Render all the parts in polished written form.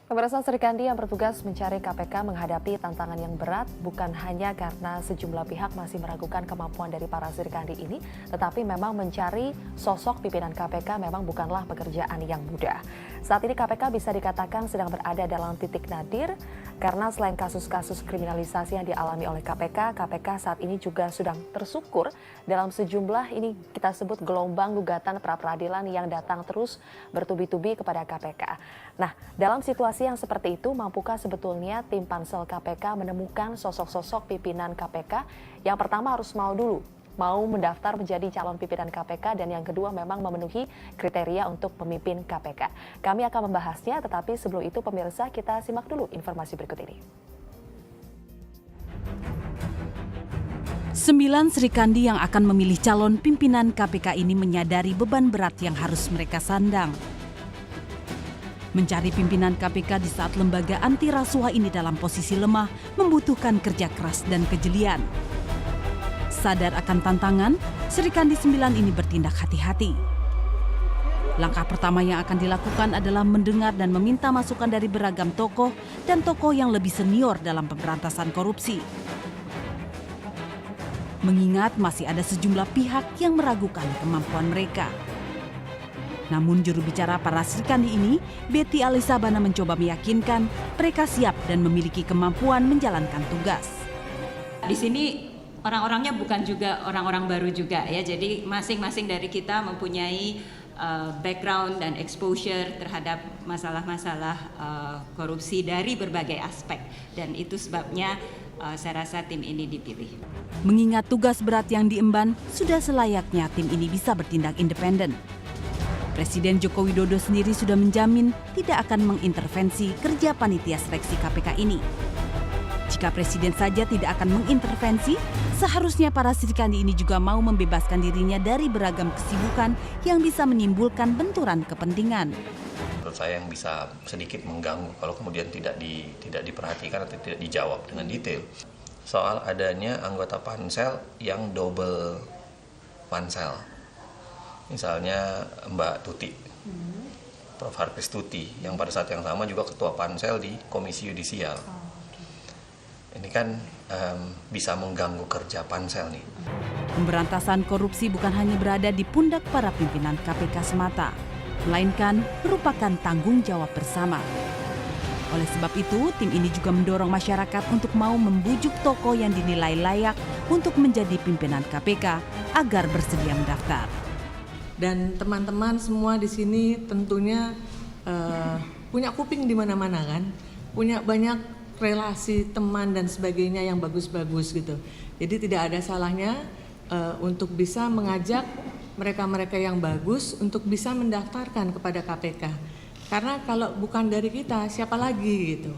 Pemirsa, Sri Kandi yang bertugas mencari KPK menghadapi tantangan yang berat bukan hanya karena sejumlah pihak masih meragukan kemampuan dari para Sri Kandi ini, tetapi memang mencari sosok pimpinan KPK memang bukanlah pekerjaan yang mudah. Saat ini KPK bisa dikatakan sedang berada dalam titik nadir karena selain kasus-kasus kriminalisasi yang dialami oleh KPK, KPK saat ini juga sedang tersungkur dalam sejumlah ini kita sebut gelombang gugatan pra-peradilan yang datang terus bertubi-tubi kepada KPK. Nah, dalam situasi yang seperti itu, mampukah sebetulnya tim pansel KPK menemukan sosok-sosok pimpinan KPK? Yang pertama harus mau mendaftar menjadi calon pimpinan KPK, dan yang kedua memang memenuhi kriteria untuk pemimpin KPK. Kami akan membahasnya, tetapi sebelum itu pemirsa kita simak dulu informasi berikut ini. 9 Sri Kandi yang akan memilih calon pimpinan KPK ini menyadari beban berat yang harus mereka sandang. Mencari pimpinan KPK di saat lembaga anti rasuah ini dalam posisi lemah membutuhkan kerja keras dan kejelian. Sadar akan tantangan, Sri Kandi 9 ini bertindak hati-hati. Langkah pertama yang akan dilakukan adalah mendengar dan meminta masukan dari beragam tokoh dan tokoh yang lebih senior dalam pemberantasan korupsi. Mengingat masih ada sejumlah pihak yang meragukan kemampuan mereka. Namun juru bicara para Sri Kandi ini, Betty Alisabana, mencoba meyakinkan mereka siap dan memiliki kemampuan menjalankan tugas. Di sini orang-orangnya bukan juga orang-orang baru juga ya, jadi masing-masing dari kita mempunyai background dan exposure terhadap masalah-masalah korupsi dari berbagai aspek, dan itu sebabnya saya rasa tim ini dipilih. Mengingat tugas berat yang diemban, sudah selayaknya tim ini bisa bertindak independen. Presiden Joko Widodo sendiri sudah menjamin tidak akan mengintervensi kerja panitia seleksi KPK ini. Jika Presiden saja tidak akan mengintervensi, seharusnya para Sri Kandi ini juga mau membebaskan dirinya dari beragam kesibukan yang bisa menimbulkan benturan kepentingan. Menurut saya yang bisa sedikit mengganggu kalau kemudian tidak diperhatikan atau tidak dijawab dengan detail. Soal adanya anggota pansel yang double pansel. Misalnya Mbak Tuti, Prof. Harpis Tuti, yang pada saat yang sama juga ketua pansel di Komisi Yudisial. Ini kan bisa mengganggu kerja pansel nih. Pemberantasan korupsi bukan hanya berada di pundak para pimpinan KPK semata, melainkan merupakan tanggung jawab bersama. Oleh sebab itu, tim ini juga mendorong masyarakat untuk mau membujuk tokoh yang dinilai layak untuk menjadi pimpinan KPK agar bersedia mendaftar. Dan teman-teman semua di sini tentunya punya kuping di mana-mana kan, punya banyak relasi teman dan sebagainya yang bagus-bagus gitu. Jadi tidak ada salahnya untuk bisa mengajak mereka-mereka yang bagus untuk bisa mendaftarkan kepada KPK. Karena kalau bukan dari kita, siapa lagi gitu.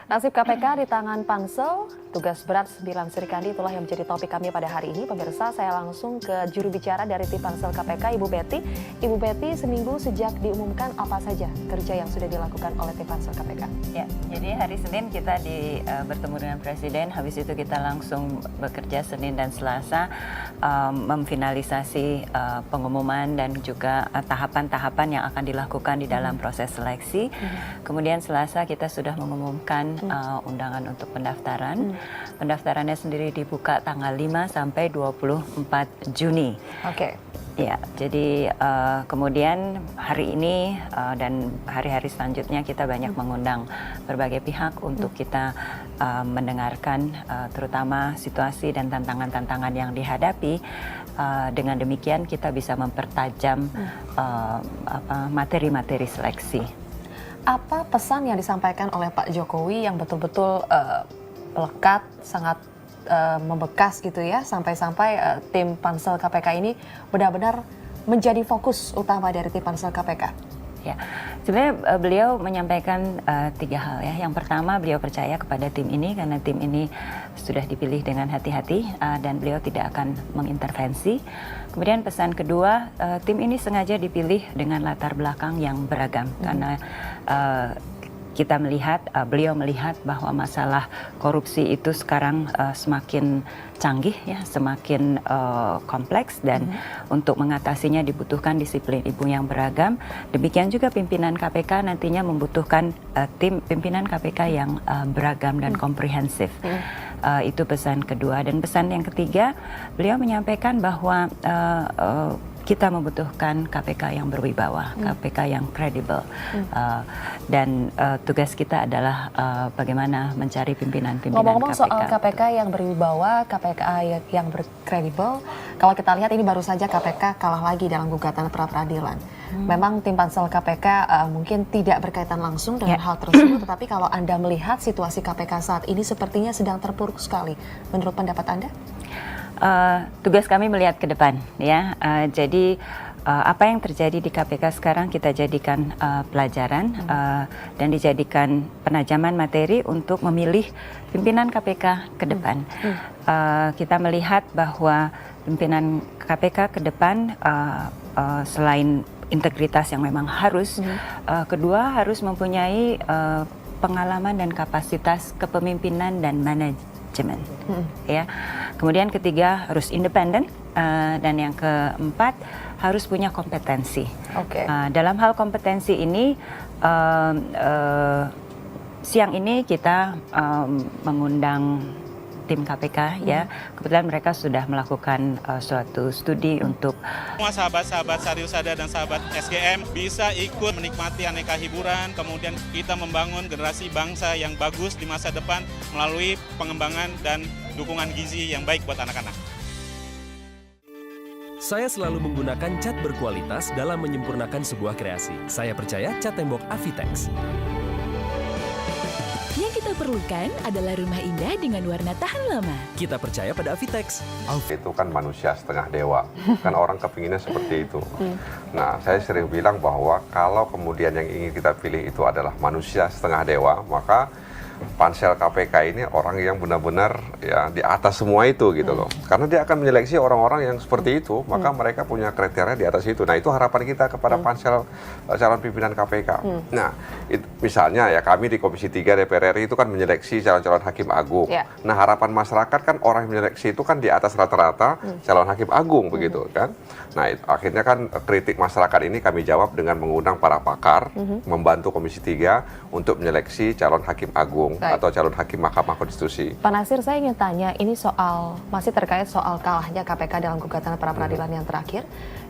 Nasib KPK di tangan pansel, tugas berat 9 Sri Kandi, itulah yang menjadi topik kami pada hari ini. Pemirsa, saya langsung ke juru bicara dari tim pansel KPK, Ibu Betty. Ibu Betty, seminggu sejak diumumkan apa saja kerja yang sudah dilakukan oleh tim pansel KPK? Ya, jadi hari Senin kita bertemu dengan Presiden, habis itu kita langsung bekerja Senin dan Selasa memfinalisasi pengumuman dan juga tahapan-tahapan yang akan dilakukan di dalam proses seleksi. Kemudian Selasa kita sudah mengumumkan undangan untuk pendaftaran. Pendaftarannya sendiri dibuka tanggal 5 sampai 24 Juni. Oke. Ya, jadi kemudian hari ini dan hari-hari selanjutnya kita banyak mengundang berbagai pihak untuk kita mendengarkan terutama situasi dan tantangan-tantangan yang dihadapi. Dengan demikian kita bisa mempertajam materi-materi seleksi. Apa pesan yang disampaikan oleh Pak Jokowi yang betul-betul melekat, sangat membekas gitu ya, sampai-sampai tim pansel KPK ini benar-benar menjadi fokus utama dari tim pansel KPK? Ya, sebenarnya beliau menyampaikan 3 hal ya. Yang pertama, beliau percaya kepada tim ini karena tim ini sudah dipilih dengan hati-hati dan beliau tidak akan mengintervensi. Kemudian pesan kedua, tim ini sengaja dipilih dengan latar belakang yang beragam karena kita melihat, beliau melihat bahwa masalah korupsi itu sekarang semakin canggih, ya, semakin kompleks, dan untuk mengatasinya dibutuhkan disiplin ibu yang beragam. Demikian juga pimpinan KPK nantinya membutuhkan tim pimpinan KPK yang beragam dan komprehensif. Itu pesan kedua. Dan pesan yang ketiga, beliau menyampaikan bahwa kita membutuhkan KPK yang berwibawa, KPK yang kredibel, dan tugas kita adalah bagaimana mencari pimpinan-pimpinan Ngomong-ngomong KPK. soal KPK yang berwibawa, KPK yang berkredibel, kalau kita lihat ini baru saja KPK kalah lagi dalam gugatan pra-peradilan. Memang tim pansel KPK mungkin tidak berkaitan langsung dengan hal tersebut, tetapi kalau Anda melihat situasi KPK saat ini sepertinya sedang terpuruk sekali. Menurut pendapat Anda? Tugas kami melihat ke depan, ya. Jadi apa yang terjadi di KPK sekarang kita jadikan pelajaran dan dijadikan penajaman materi untuk memilih pimpinan KPK ke depan. Kita melihat bahwa pimpinan KPK ke depan selain integritas yang memang harus, kedua harus mempunyai pengalaman dan kapasitas kepemimpinan dan manajemen, ya. Kemudian ketiga harus independen, dan yang keempat harus punya kompetensi. Dalam hal kompetensi ini, siang ini kita mengundang tim KPK, ya. Kebetulan mereka sudah melakukan suatu studi untuk semua sahabat-sahabat Sariusada dan sahabat SGM bisa ikut menikmati aneka hiburan, kemudian kita membangun generasi bangsa yang bagus di masa depan melalui pengembangan dan dukungan gizi yang baik buat anak-anak. Saya selalu menggunakan cat berkualitas dalam menyempurnakan sebuah kreasi. Saya percaya cat tembok Avitex. Yang kita perlukan adalah rumah indah dengan warna tahan lama. Kita percaya pada Avitex. Itu kan manusia setengah dewa, kan orang kepinginnya seperti itu. Nah, saya sering bilang bahwa kalau kemudian yang ingin kita pilih itu adalah manusia setengah dewa, maka pansel KPK ini orang yang benar-benar ya di atas semua itu gitu loh. Karena dia akan menyeleksi orang-orang yang seperti itu, maka mereka punya kriteria di atas itu. Nah, itu harapan kita kepada pansel calon pimpinan KPK. Nah, misalnya ya kami di Komisi 3 DPR RI itu kan menyeleksi calon-calon hakim agung. Nah, harapan masyarakat kan orang yang menyeleksi itu kan di atas rata-rata calon hakim agung begitu kan. Nah, akhirnya kan kritik masyarakat ini kami jawab dengan mengundang para pakar membantu Komisi 3 untuk menyeleksi calon hakim agung atau calon hakim Mahkamah Konstitusi. Pak Nasir, saya ingin tanya, ini masih terkait soal kalahnya KPK dalam gugatan pra-peradilan yang terakhir.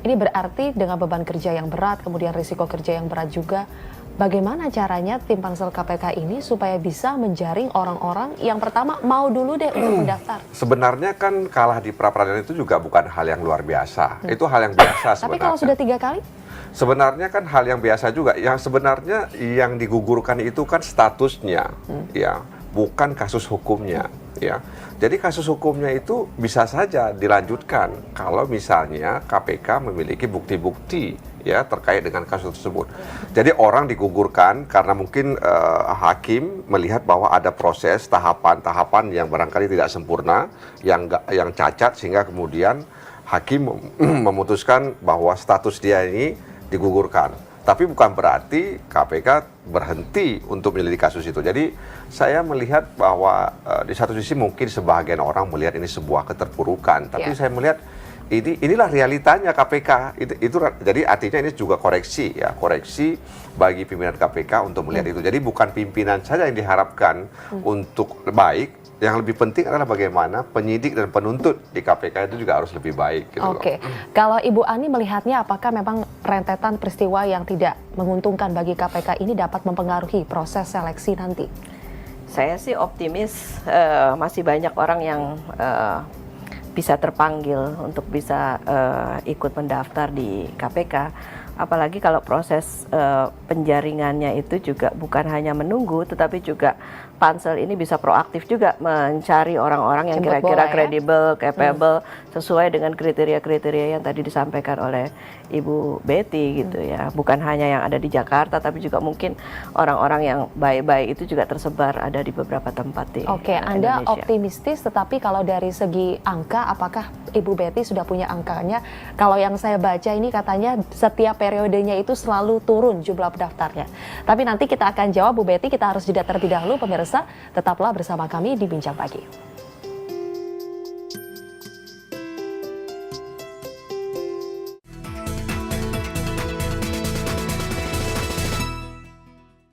Ini berarti dengan beban kerja yang berat, kemudian risiko kerja yang berat juga, bagaimana caranya tim pansel KPK ini supaya bisa menjaring orang-orang yang pertama mau dulu deh untuk mendaftar? Sebenarnya kan kalah di pra-peradilan itu juga bukan hal yang luar biasa. Itu hal yang biasa sebenarnya. Tapi kalau sudah 3 kali? Sebenarnya kan hal yang biasa juga. Yang sebenarnya yang digugurkan itu kan statusnya, ya, bukan kasus hukumnya, ya. Jadi kasus hukumnya itu bisa saja dilanjutkan kalau misalnya KPK memiliki bukti-bukti ya terkait dengan kasus tersebut. Jadi orang digugurkan karena mungkin hakim melihat bahwa ada proses tahapan-tahapan yang barangkali tidak sempurna, yang cacat, sehingga kemudian hakim memutuskan bahwa status dia ini digugurkan. Tapi bukan berarti KPK berhenti untuk menyelidiki kasus itu. Jadi saya melihat bahwa di satu sisi mungkin sebagian orang melihat ini sebuah keterpurukan. Tapi saya melihat inilah realitanya KPK. Jadi artinya ini juga koreksi ya, koreksi bagi pimpinan KPK untuk melihat itu. Jadi bukan pimpinan saja yang diharapkan untuk baik. Yang lebih penting adalah bagaimana penyidik dan penuntut di KPK itu juga harus lebih baik. Gitu Kalau Ibu Ani melihatnya, apakah memang rentetan peristiwa yang tidak menguntungkan bagi KPK ini dapat mempengaruhi proses seleksi nanti? Saya sih optimis masih banyak orang yang bisa terpanggil untuk bisa ikut mendaftar di KPK. Apalagi kalau proses penjaringannya itu juga bukan hanya menunggu, tetapi juga pansel ini bisa proaktif juga mencari orang-orang yang Jemput kira-kira bola, ya? kredibel, capable, sesuai dengan kriteria-kriteria yang tadi disampaikan oleh Ibu Betty gitu ya. Bukan hanya yang ada di Jakarta, tapi juga mungkin orang-orang yang baik-baik itu juga tersebar ada di beberapa tempat di Oke, Anda Indonesia. optimistis, tetapi kalau dari segi angka, apakah Ibu Betty sudah punya angkanya? Kalau yang saya baca ini katanya setiap periodenya itu selalu turun jumlah pendaftarnya. Tapi nanti kita akan jawab Bu Betty, kita harus jeda terlebih dahulu pemirsa, tetaplah bersama kami di Bincang Pagi.